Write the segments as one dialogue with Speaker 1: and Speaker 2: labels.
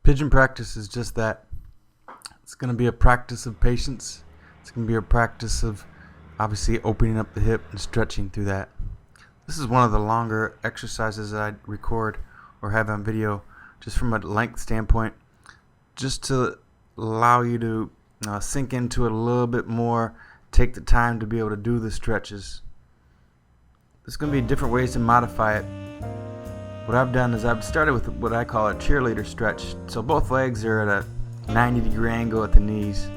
Speaker 1: Pigeon practice is just that. It's going to be a practice of patience. It's going to be a practice of obviously opening up the hip and stretching through that. This is one of the longer exercises that I record or have on video just from a length standpoint, just to allow you to sink into it a little bit more, take the time to be able to do the stretches. There's going to be different ways to modify it. What I've done is I've started with what I call a cheerleader stretch. So both legs are at a 90-degree angle at the knees.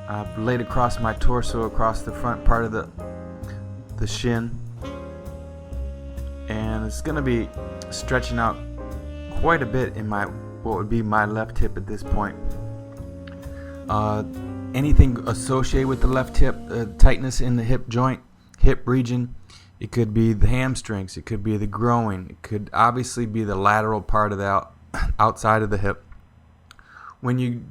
Speaker 1: I've laid across my torso, across the front part of the shin. And it's going to be stretching out quite a bit in what would be my left hip at this point. Anything associated with the left hip, tightness in the hip joint, hip region, it could be the hamstrings, it could be the groin, it could obviously be the lateral part of the outside of the hip. When you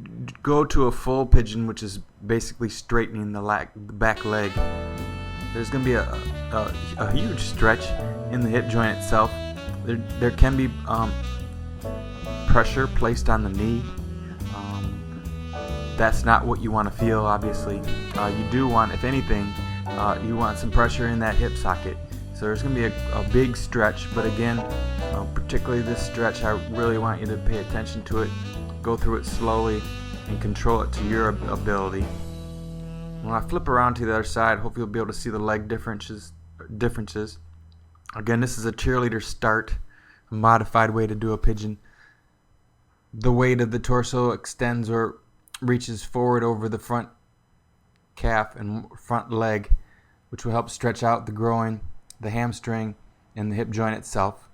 Speaker 1: go to a full pigeon, which is basically straightening the back leg, there's going to be a huge stretch in the hip joint itself. There can be pressure placed on the knee. That's not what you want to feel, obviously. You do want, if anything, you want some pressure in that hip socket. So there's going to be a big stretch, but again, particularly this stretch, I really want you to pay attention to it, go through it slowly, and control it to your ability. When I flip around to the other side, hopefully you'll be able to see the leg differences. Again, this is a cheerleader start, a modified way to do a pigeon. The weight of the torso extends or reaches forward over the front calf and front leg, which will help stretch out the groin, the hamstring, and the hip joint itself.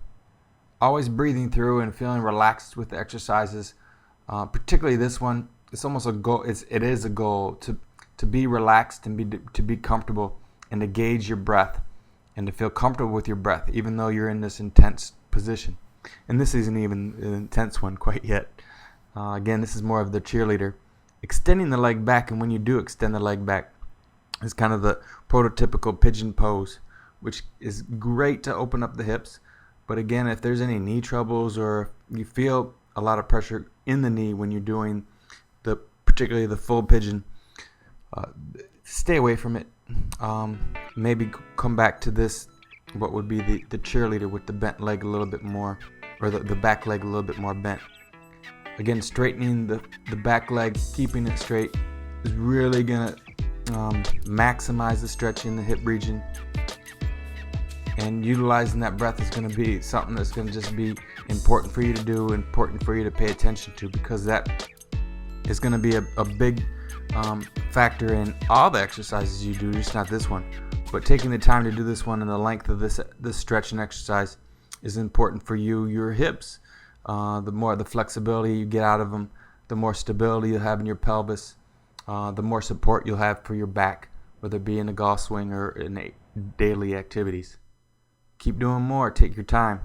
Speaker 1: Always breathing through and feeling relaxed with the exercises. Particularly this one, it's almost a goal. It is a goal to be relaxed and to be comfortable and to gauge your breath and to feel comfortable with your breath, even though you're in this intense position. And this isn't even an intense one quite yet. Again, this is more of the cheerleader. Extending the leg back, and when you do extend the leg back, is kind of the prototypical pigeon pose, which is great to open up the hips. But again, if there's any knee troubles or you feel a lot of pressure in the knee when you're doing particularly the full pigeon, stay away from it. Maybe come back to this, what would be the cheerleader with the bent leg a little bit more, or the back leg a little bit more bent. Again, straightening the back leg, keeping it straight, is really going to maximize the stretch in the hip region. And utilizing that breath is going to be something that's going to just be important for you to do, important for you to pay attention to, because that is going to be a big factor in all the exercises you do, just not this one. But taking the time to do this one and the length of this stretch and exercise is important for your hips. The more the flexibility you get out of them, the more stability you'll have in your pelvis, the more support you'll have for your back, whether it be in a golf swing or in daily activities. Keep doing more. Take your time.